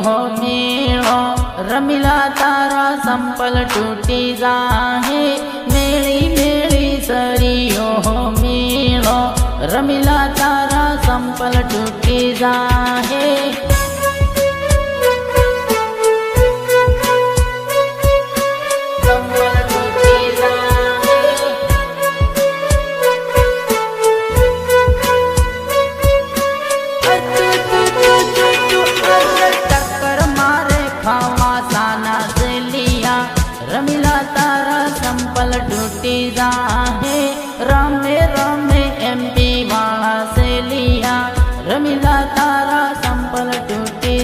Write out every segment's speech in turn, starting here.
मेळो रमिला तारा संपल टूटी जाहे। मेली मेली सरियो मेळो रमिला तारा संपल टूटी जाहे। रमिला तारा संपल टूटी जाहे। रमे रमे एमपी वाला से लिया रमिला तारा संपल टूटी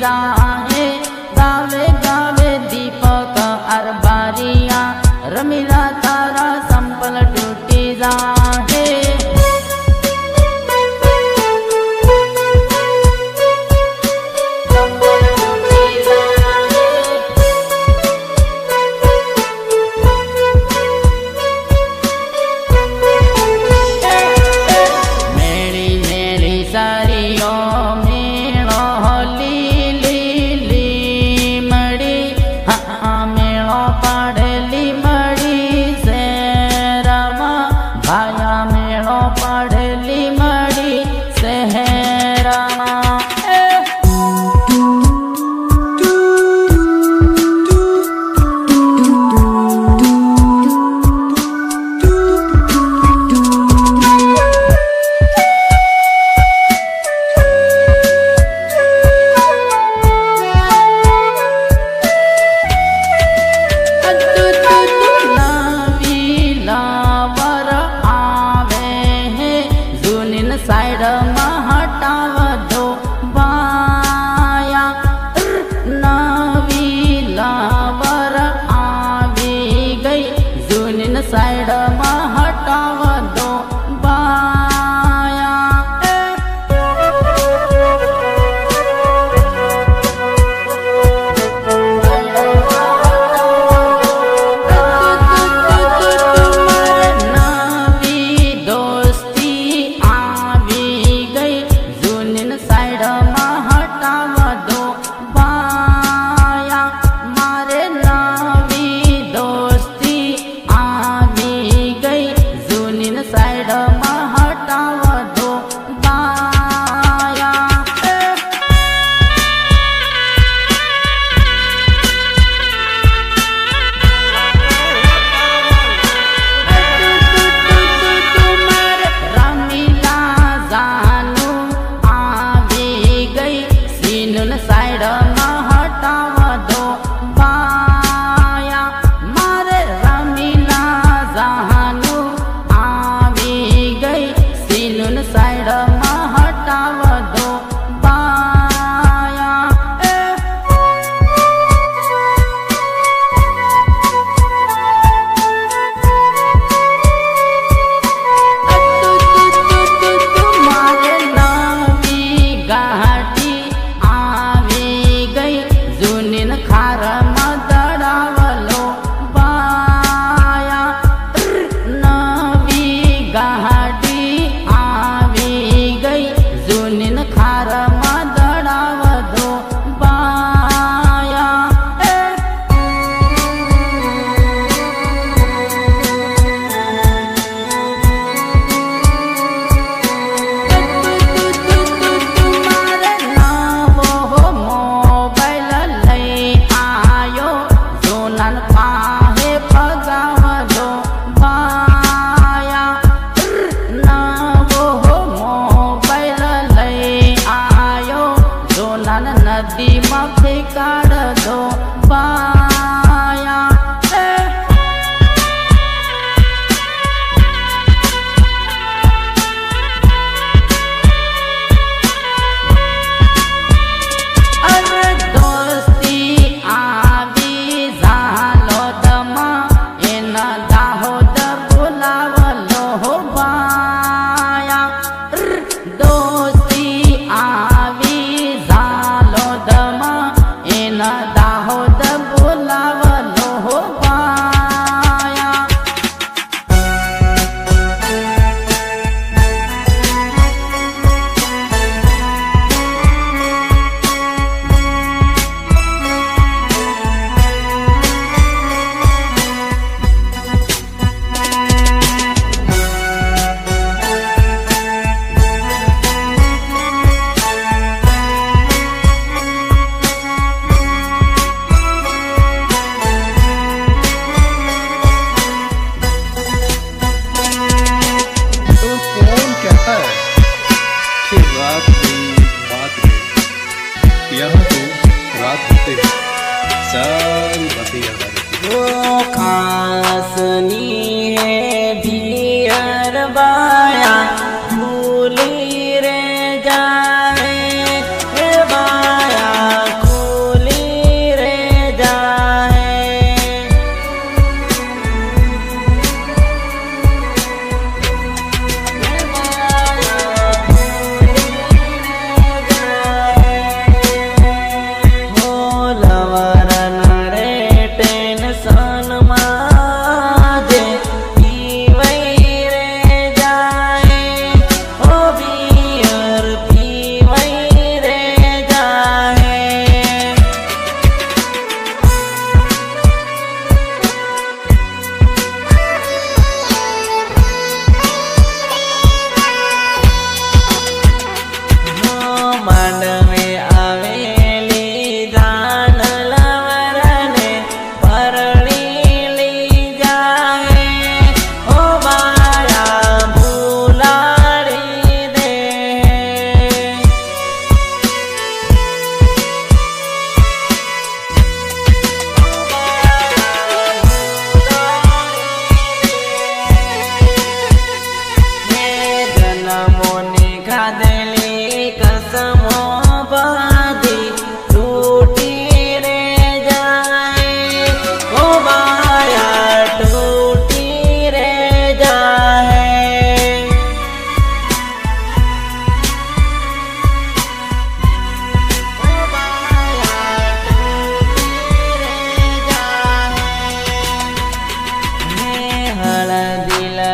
जाहे। गावे गावे दीपक अरबारिया रमिला तारा संपल टूटी जाहे। मेली मेली सारियो भाया मेळो पड़ली मड़ी शहरा। साइड में हटाव दो बाया नवी लावर आवी गई। जूनिन साइड में हटाव दो बाया।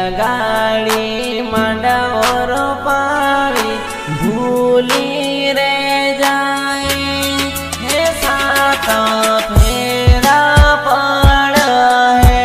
लगाड़ी मंडोरो पावी भूली रे जाए हे सात फेरा पड़ है।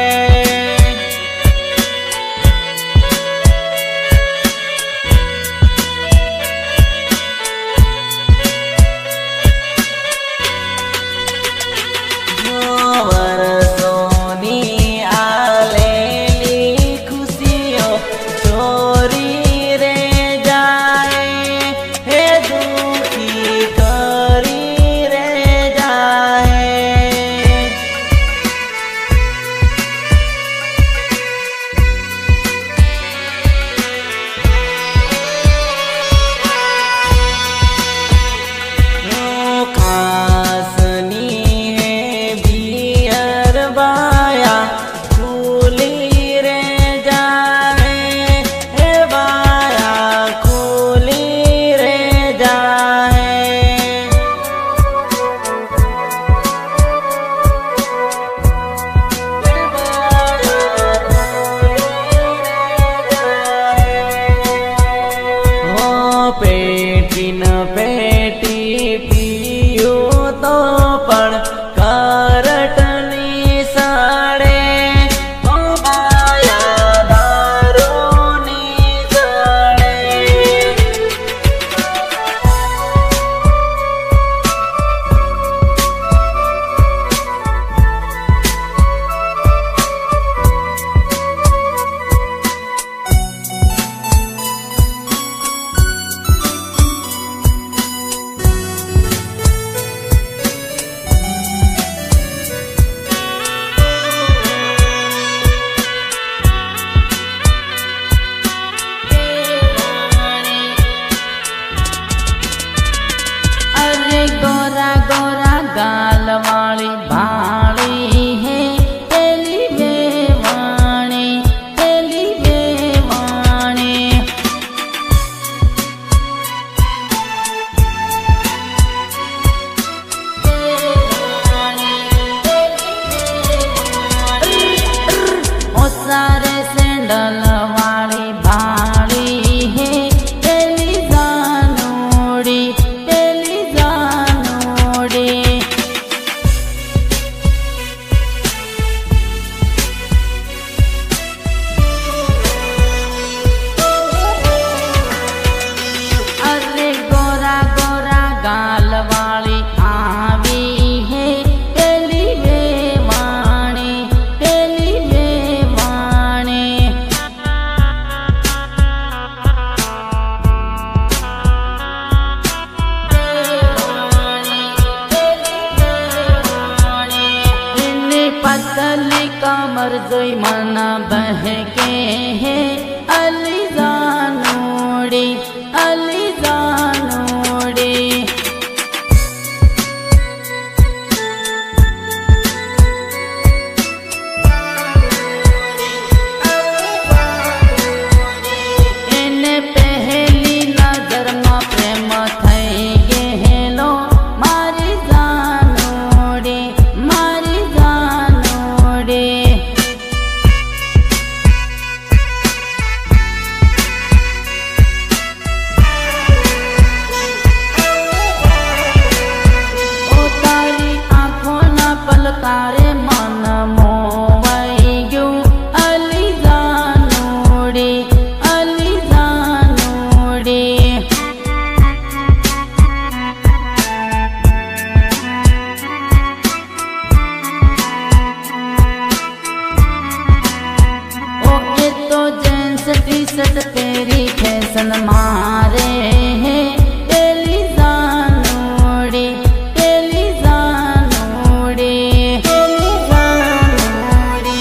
पेटी न पेटी पियो तो पण करटनी साड़े ओ बाया दारूनी साड़े। गाल वाली भाड़ी है तेली बेवाणी तेली बेवाणी। ओ सारे सैंडल वाली भाड़ी है तेली जानोड़ी तेली जानोड़ी। गाल वाली आवी है तेली बेवाणी तेली बेवाणी। पतली कमर जोई मना बहके है अली जानोड़ी अली जानोड़ी। पहली नजर में प्रेम थई गेलो मारी जानोड़ी मारी जानोड़ी। ओ तारी आँखों ना पलकारे मन मोवाई गयो अली जानोड़ी अली जानोड़ी। ओके तो जेंट्स टी शर्ट तेरी फैशन मारे है तेली जानोड़ी तेली जानोड़ी तेली जानोड़ी।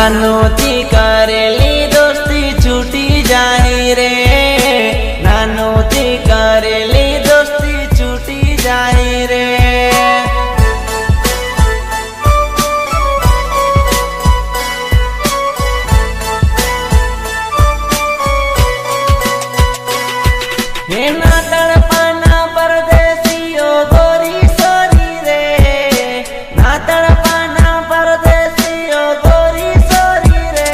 નાનોથી કરેલી દોસ્તી છૂટી જાય રે, નાનોથી કરેલી દોસ્તી છૂટી જાય રે. એના તળપાના પરદેશીઓ ગોરી સોરી રે, ના તળપાના પરદેશીઓ ગોરી સોરી રે.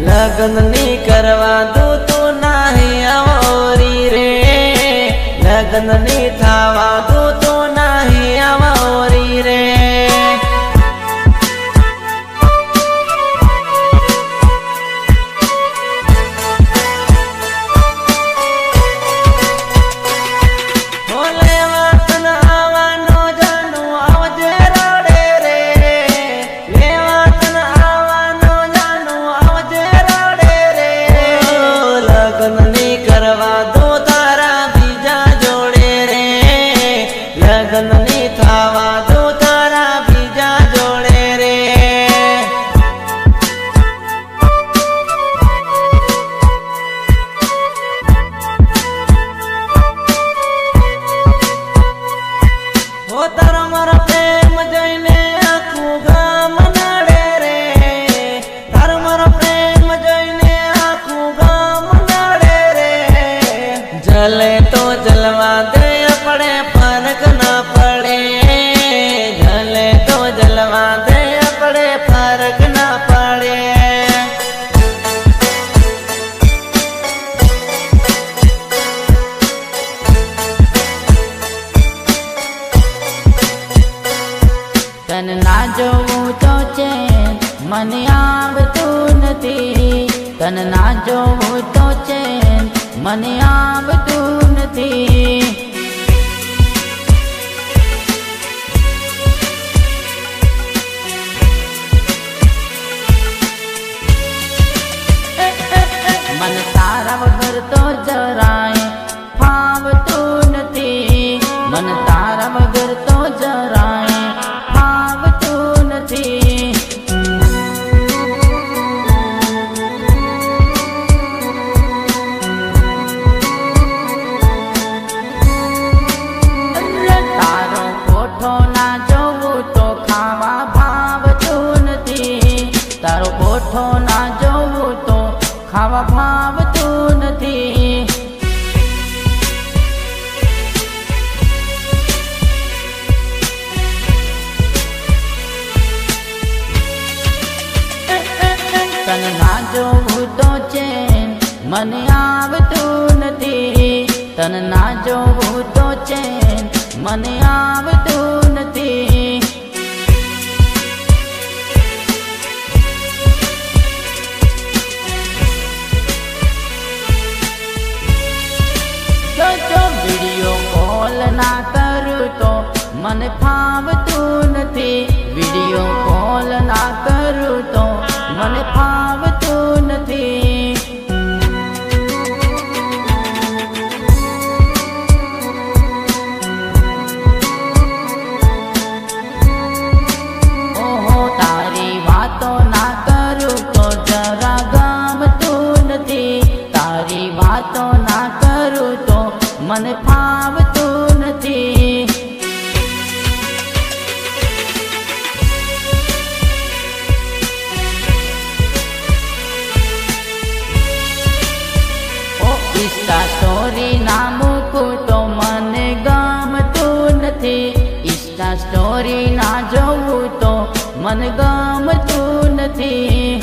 લગ્ન ની કરવા દઉં તું નહીં આવરી રે, લગ્ન ની થવા દઉં તું નહીં આવરી રે. લગ્ન ની થવા દઉં તારા બીજા જોડે રે. હો તારા મારા પ્રેમ જોઈને આખું ગામ નડે રે, તારા મારા પ્રેમ જોઈને આખું ગામ નડે રે. જલે તો જલવા દે પડે ફરક ના પડે, જલે તો જલવા દે પડે ફરક ના પડે. તન ના જોવું તો છે મને આવતું નથી, તન ના જોવું તો છે મને આવતું નથી. મન તારા વગર તો જરાય ફાવતું નથી, મન તારા વગર તો જરાય ફાવતું નથી. તારો કોઠો ના જોવું તો ખાવા ભાવતું નથી, તારો કોઠો ના જોવું તો ખાવા ભાવતું નથી. તન ના જોવું તો છે મને આવતું નથી, તન ના જોવું તો છે મને આવતું નથી. જો વિડીયો કોલ ના કરું તો મને ફાવતું નથી, વિડીયો કોલ ના કરું તો મને ફાવતું નથી. ઓહો તારી વાતો ના કરું તો જરા ગમતું નથી, તારી વાતો ના કરું તો મને ફાવતું નથી. ઇન્સ્ટા સ્ટોરી ના મૂકું તો મને ગમતું નથી, ઇન્સ્ટા સ્ટોરી ના જોવું તો મને ગમતું નથી.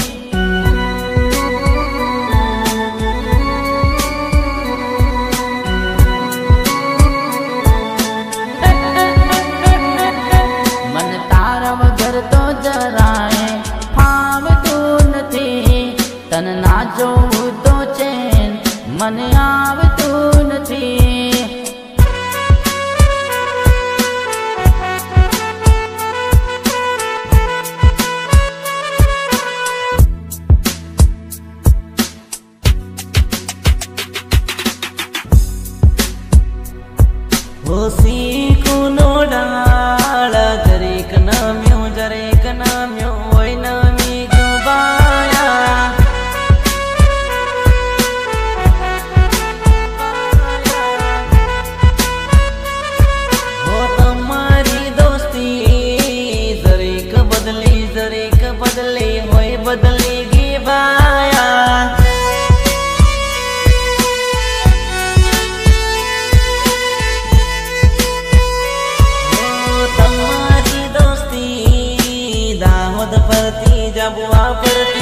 મન તારા વગર તો જરાય ફાવતું નથી, તન ના જોવું તો છે મને આવતું નથી. દાહોદ ફરતી જાબુઆ ફરતી